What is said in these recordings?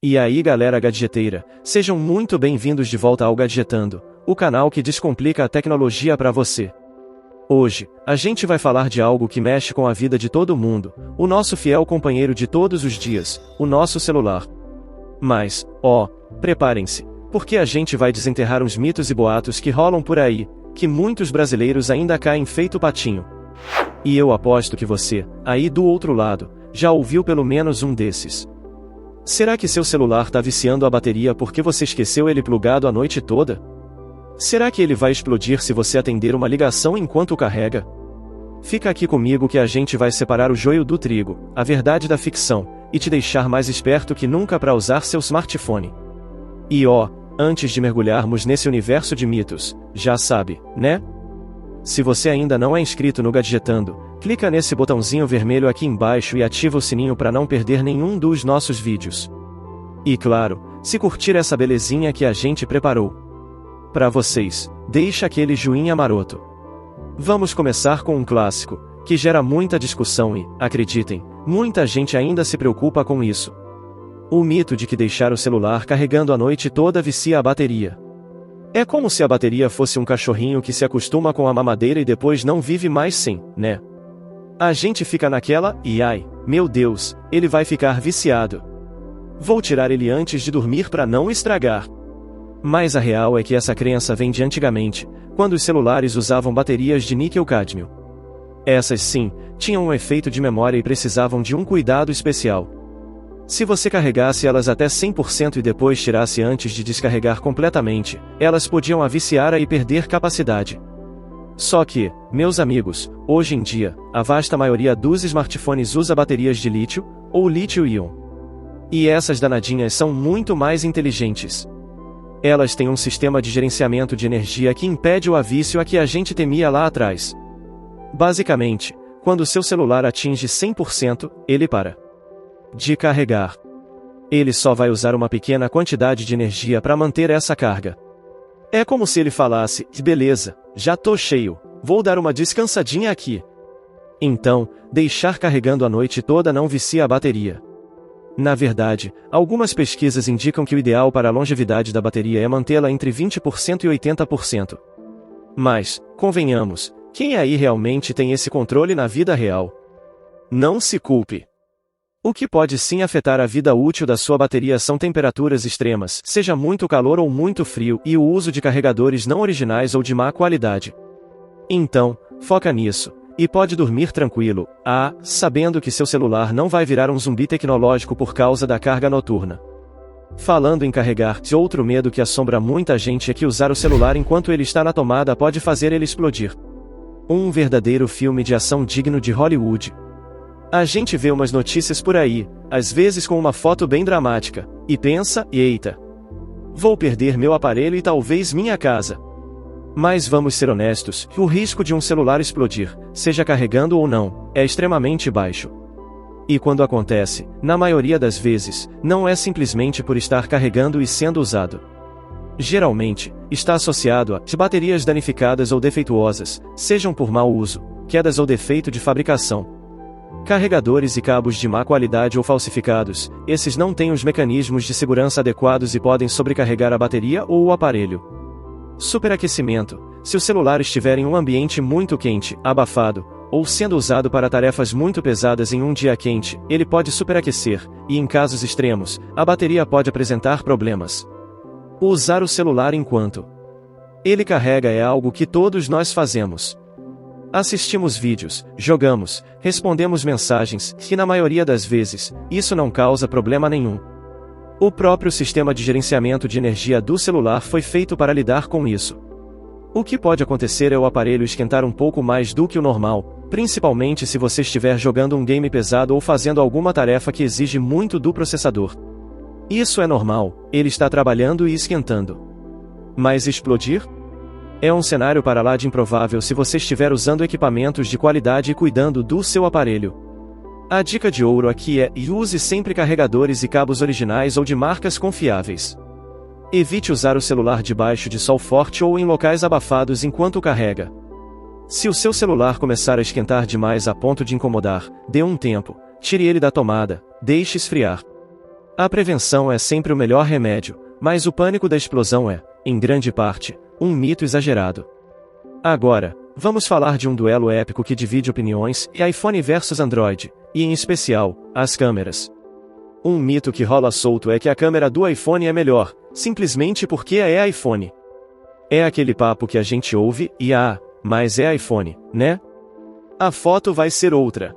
E aí galera gadgeteira, sejam muito bem-vindos de volta ao Gadgetando, o canal que descomplica a tecnologia para você. Hoje, a gente vai falar de algo que mexe com a vida de todo mundo, o nosso fiel companheiro de todos os dias, o nosso celular. Mas, preparem-se, porque a gente vai desenterrar uns mitos e boatos que rolam por aí, que muitos brasileiros ainda caem feito patinho. E eu aposto que você, aí do outro lado, já ouviu pelo menos um desses. Será que seu celular tá viciando a bateria porque você esqueceu ele plugado a noite toda? Será que ele vai explodir se você atender uma ligação enquanto carrega? Fica aqui comigo que a gente vai separar o joio do trigo, a verdade da ficção, e te deixar mais esperto que nunca para usar seu smartphone. E antes de mergulharmos nesse universo de mitos, já sabe, né? Se você ainda não é inscrito no Gadgetando, clica nesse botãozinho vermelho aqui embaixo e ativa o sininho para não perder nenhum dos nossos vídeos. E claro, se curtir essa belezinha que a gente preparou para vocês, deixa aquele joinha maroto. Vamos começar com um clássico, que gera muita discussão e, acreditem, muita gente ainda se preocupa com isso. O mito de que deixar o celular carregando a noite toda vicia a bateria. É como se a bateria fosse um cachorrinho que se acostuma com a mamadeira e depois não vive mais sem, né? A gente fica naquela, e ai, meu Deus, ele vai ficar viciado. Vou tirar ele antes de dormir para não estragar. Mas a real é que essa crença vem de antigamente, quando os celulares usavam baterias de níquel-cádmio. Essas sim, tinham um efeito de memória e precisavam de um cuidado especial. Se você carregasse elas até 100% e depois tirasse antes de descarregar completamente, elas podiam a viciar e perder capacidade. Só que, meus amigos, hoje em dia, a vasta maioria dos smartphones usa baterias de lítio, ou lítio-íon. E essas danadinhas são muito mais inteligentes. Elas têm um sistema de gerenciamento de energia que impede o vício a que a gente temia lá atrás. Basicamente, quando seu celular atinge 100%, ele para de carregar. Ele só vai usar uma pequena quantidade de energia para manter essa carga. É como se ele falasse, beleza, já tô cheio, vou dar uma descansadinha aqui. Então, deixar carregando a noite toda não vicia a bateria. Na verdade, algumas pesquisas indicam que o ideal para a longevidade da bateria é mantê-la entre 20% e 80%. Mas, convenhamos, quem aí realmente tem esse controle na vida real? Não se culpe. O que pode sim afetar a vida útil da sua bateria são temperaturas extremas, seja muito calor ou muito frio, e o uso de carregadores não originais ou de má qualidade. Então, foca nisso, e pode dormir tranquilo, sabendo que seu celular não vai virar um zumbi tecnológico por causa da carga noturna. Falando em carregar, outro medo que assombra muita gente é que usar o celular enquanto ele está na tomada pode fazer ele explodir. Um verdadeiro filme de ação digno de Hollywood. A gente vê umas notícias por aí, às vezes com uma foto bem dramática, e pensa, eita, vou perder meu aparelho e talvez minha casa. Mas vamos ser honestos, o risco de um celular explodir, seja carregando ou não, é extremamente baixo. E quando acontece, na maioria das vezes, não é simplesmente por estar carregando e sendo usado. Geralmente, está associado a baterias danificadas ou defeituosas, sejam por mau uso, quedas ou defeito de fabricação. Carregadores e cabos de má qualidade ou falsificados, esses não têm os mecanismos de segurança adequados e podem sobrecarregar a bateria ou o aparelho. Superaquecimento. Se o celular estiver em um ambiente muito quente, abafado, ou sendo usado para tarefas muito pesadas em um dia quente, ele pode superaquecer, e em casos extremos, a bateria pode apresentar problemas. Usar o celular enquanto ele carrega é algo que todos nós fazemos. Assistimos vídeos, jogamos, respondemos mensagens, e na maioria das vezes, isso não causa problema nenhum. O próprio sistema de gerenciamento de energia do celular foi feito para lidar com isso. O que pode acontecer é o aparelho esquentar um pouco mais do que o normal, principalmente se você estiver jogando um game pesado ou fazendo alguma tarefa que exige muito do processador. Isso é normal, ele está trabalhando e esquentando. Mas explodir? É um cenário para lá de improvável se você estiver usando equipamentos de qualidade e cuidando do seu aparelho. A dica de ouro aqui é: use sempre carregadores e cabos originais ou de marcas confiáveis. Evite usar o celular debaixo de sol forte ou em locais abafados enquanto carrega. Se o seu celular começar a esquentar demais a ponto de incomodar, dê um tempo, tire ele da tomada, deixe esfriar. A prevenção é sempre o melhor remédio, mas o pânico da explosão é, em grande parte, um mito exagerado. Agora, vamos falar de um duelo épico que divide opiniões, iPhone versus Android, e em especial, as câmeras. Um mito que rola solto é que a câmera do iPhone é melhor, simplesmente porque é iPhone. É aquele papo que a gente ouve, mas é iPhone, né? A foto vai ser outra.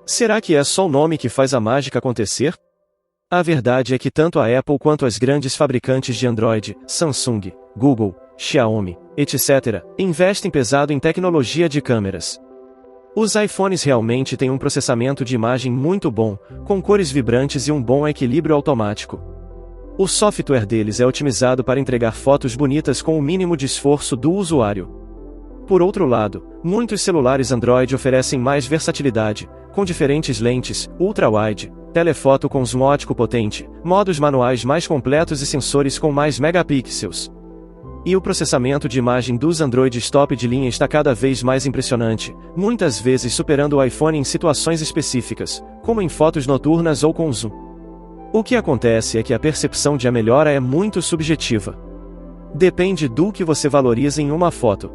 Será que é só o nome que faz a mágica acontecer? A verdade é que tanto a Apple quanto as grandes fabricantes de Android, Samsung, Google, Xiaomi, etc., investem pesado em tecnologia de câmeras. Os iPhones realmente têm um processamento de imagem muito bom, com cores vibrantes e um bom equilíbrio automático. O software deles é otimizado para entregar fotos bonitas com o mínimo de esforço do usuário. Por outro lado, muitos celulares Android oferecem mais versatilidade, com diferentes lentes, ultra-wide, telefoto com zoom ótico potente, modos manuais mais completos e sensores com mais megapixels. E o processamento de imagem dos Androids top de linha está cada vez mais impressionante, muitas vezes superando o iPhone em situações específicas, como em fotos noturnas ou com zoom. O que acontece é que a percepção de a melhora é muito subjetiva. Depende do que você valoriza em uma foto.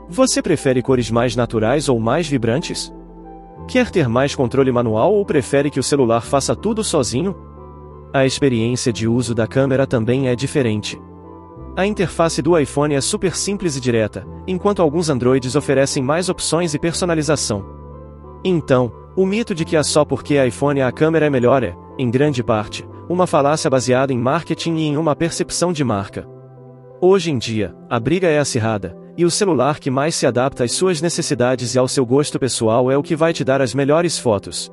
Você prefere cores mais naturais ou mais vibrantes? Quer ter mais controle manual ou prefere que o celular faça tudo sozinho? A experiência de uso da câmera também é diferente. A interface do iPhone é super simples e direta, enquanto alguns Androids oferecem mais opções e personalização. Então, o mito de que é só porque iPhone a câmera é melhor é, em grande parte, uma falácia baseada em marketing e em uma percepção de marca. Hoje em dia, a briga é acirrada, e o celular que mais se adapta às suas necessidades e ao seu gosto pessoal é o que vai te dar as melhores fotos.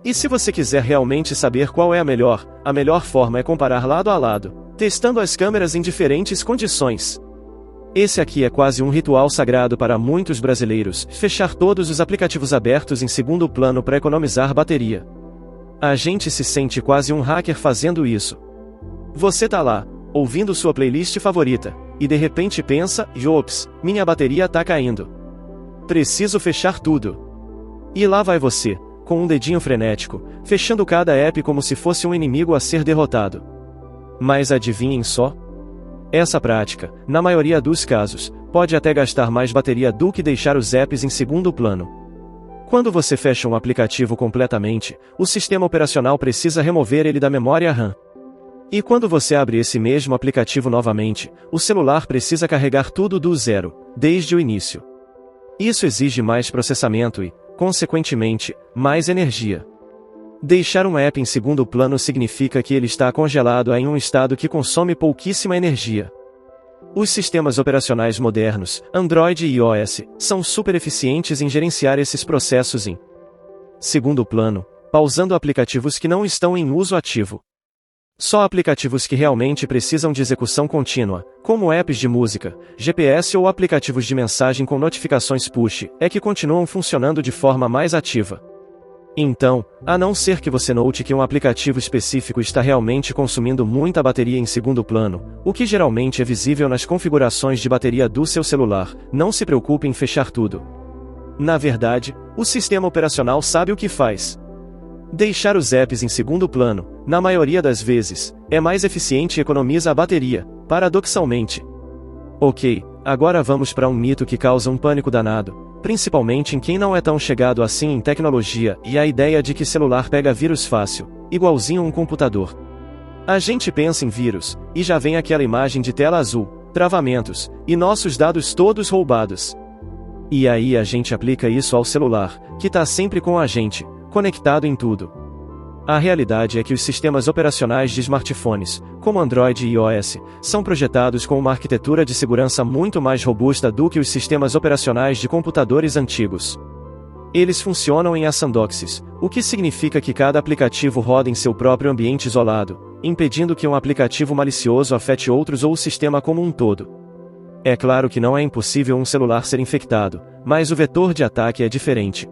E se você quiser realmente saber qual é a melhor forma é comparar lado a lado, testando as câmeras em diferentes condições. Esse aqui é quase um ritual sagrado para muitos brasileiros, fechar todos os aplicativos abertos em segundo plano para economizar bateria. A gente se sente quase um hacker fazendo isso. Você tá lá, ouvindo sua playlist favorita, e de repente pensa, ops, minha bateria tá caindo. Preciso fechar tudo. E lá vai você, com um dedinho frenético, fechando cada app como se fosse um inimigo a ser derrotado. Mas adivinhem só? Essa prática, na maioria dos casos, pode até gastar mais bateria do que deixar os apps em segundo plano. Quando você fecha um aplicativo completamente, o sistema operacional precisa remover ele da memória RAM. E quando você abre esse mesmo aplicativo novamente, o celular precisa carregar tudo do zero, desde o início. Isso exige mais processamento e, consequentemente, mais energia. Deixar um app em segundo plano significa que ele está congelado em um estado que consome pouquíssima energia. Os sistemas operacionais modernos, Android e iOS, são super eficientes em gerenciar esses processos em segundo plano, pausando aplicativos que não estão em uso ativo. Só aplicativos que realmente precisam de execução contínua, como apps de música, GPS ou aplicativos de mensagem com notificações push, é que continuam funcionando de forma mais ativa. Então, a não ser que você note que um aplicativo específico está realmente consumindo muita bateria em segundo plano, o que geralmente é visível nas configurações de bateria do seu celular, não se preocupe em fechar tudo. Na verdade, o sistema operacional sabe o que faz. Deixar os apps em segundo plano, na maioria das vezes, é mais eficiente e economiza a bateria, paradoxalmente. Ok, agora vamos para um mito que causa um pânico danado, principalmente em quem não é tão chegado assim em tecnologia, e a ideia de que celular pega vírus fácil, igualzinho um computador. A gente pensa em vírus, e já vem aquela imagem de tela azul, travamentos, e nossos dados todos roubados. E aí a gente aplica isso ao celular, que tá sempre com a gente, conectado em tudo. A realidade é que os sistemas operacionais de smartphones, como Android e iOS, são projetados com uma arquitetura de segurança muito mais robusta do que os sistemas operacionais de computadores antigos. Eles funcionam em sandboxes, o que significa que cada aplicativo roda em seu próprio ambiente isolado, impedindo que um aplicativo malicioso afete outros ou o sistema como um todo. É claro que não é impossível um celular ser infectado, mas o vetor de ataque é diferente.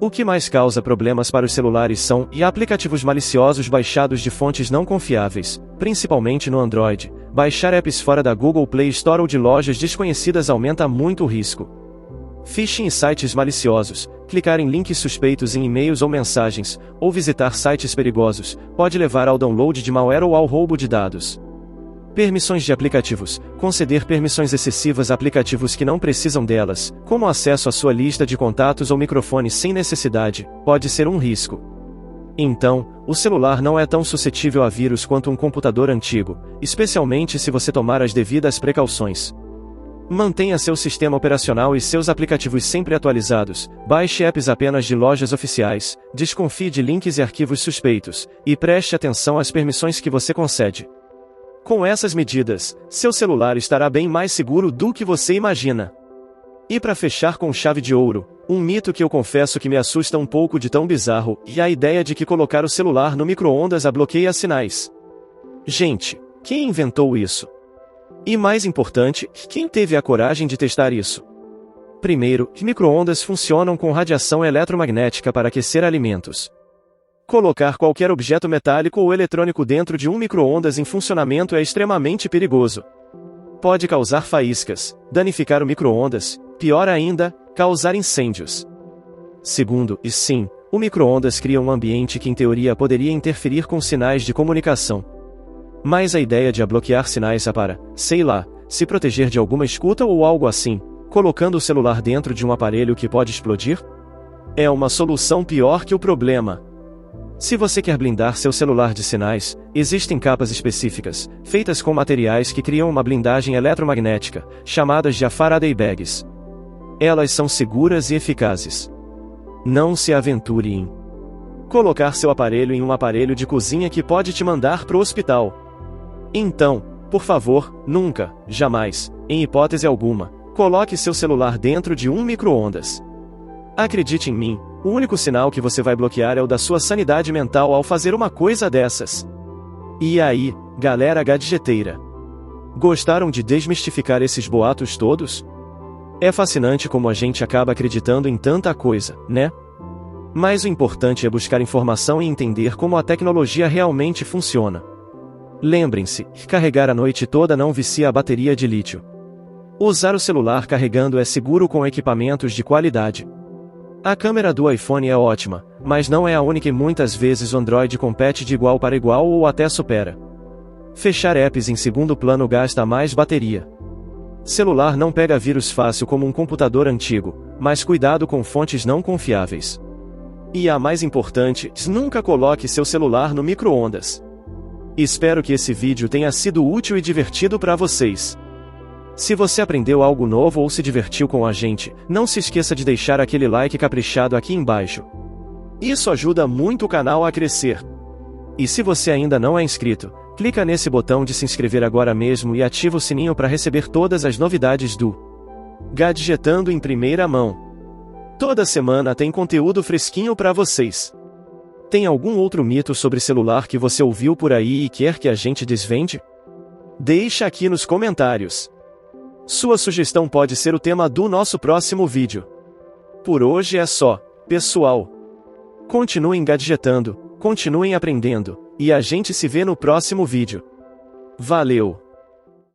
O que mais causa problemas para os celulares são aplicativos maliciosos baixados de fontes não confiáveis, principalmente no Android. Baixar apps fora da Google Play Store ou de lojas desconhecidas aumenta muito o risco. Phishing e sites maliciosos, clicar em links suspeitos em e-mails ou mensagens, ou visitar sites perigosos, pode levar ao download de malware ou ao roubo de dados. Permissões de aplicativos. Conceder permissões excessivas a aplicativos que não precisam delas, como acesso à sua lista de contatos ou microfone sem necessidade, pode ser um risco. Então, o celular não é tão suscetível a vírus quanto um computador antigo, especialmente se você tomar as devidas precauções. Mantenha seu sistema operacional e seus aplicativos sempre atualizados, baixe apps apenas de lojas oficiais, desconfie de links e arquivos suspeitos, e preste atenção às permissões que você concede. Com essas medidas, seu celular estará bem mais seguro do que você imagina. E para fechar com chave de ouro, um mito que eu confesso que me assusta um pouco de tão bizarro, é a ideia de que colocar o celular no micro-ondas bloqueia sinais. Gente, quem inventou isso? E mais importante, quem teve a coragem de testar isso? Primeiro, micro-ondas funcionam com radiação eletromagnética para aquecer alimentos. Colocar qualquer objeto metálico ou eletrônico dentro de um micro-ondas em funcionamento é extremamente perigoso. Pode causar faíscas, danificar o micro-ondas, pior ainda, causar incêndios. Segundo, e sim, o micro-ondas cria um ambiente que em teoria poderia interferir com sinais de comunicação. Mas a ideia de bloquear sinais é para, sei lá, se proteger de alguma escuta ou algo assim, colocando o celular dentro de um aparelho que pode explodir? É uma solução pior que o problema. Se você quer blindar seu celular de sinais, existem capas específicas, feitas com materiais que criam uma blindagem eletromagnética, chamadas de Faraday Bags. Elas são seguras e eficazes. Não se aventure em colocar seu aparelho em um aparelho de cozinha que pode te mandar pro hospital. Então, por favor, nunca, jamais, em hipótese alguma, coloque seu celular dentro de um micro-ondas. Acredite em mim, o único sinal que você vai bloquear é o da sua sanidade mental ao fazer uma coisa dessas. E aí, galera gadgeteira? Gostaram de desmistificar esses boatos todos? É fascinante como a gente acaba acreditando em tanta coisa, né? Mas o importante é buscar informação e entender como a tecnologia realmente funciona. Lembrem-se, carregar a noite toda não vicia a bateria de lítio. Usar o celular carregando é seguro com equipamentos de qualidade. A câmera do iPhone é ótima, mas não é a única e muitas vezes o Android compete de igual para igual ou até supera. Fechar apps em segundo plano gasta mais bateria. Celular não pega vírus fácil como um computador antigo, mas cuidado com fontes não confiáveis. E a mais importante, nunca coloque seu celular no micro-ondas. Espero que esse vídeo tenha sido útil e divertido para vocês. Se você aprendeu algo novo ou se divertiu com a gente, não se esqueça de deixar aquele like caprichado aqui embaixo. Isso ajuda muito o canal a crescer. E se você ainda não é inscrito, clica nesse botão de se inscrever agora mesmo e ativa o sininho para receber todas as novidades do Gadgetando em primeira mão. Toda semana tem conteúdo fresquinho para vocês. Tem algum outro mito sobre celular que você ouviu por aí e quer que a gente desvende? Deixa aqui nos comentários. Sua sugestão pode ser o tema do nosso próximo vídeo. Por hoje é só, pessoal. Continuem gadgetando, continuem aprendendo, e a gente se vê no próximo vídeo. Valeu!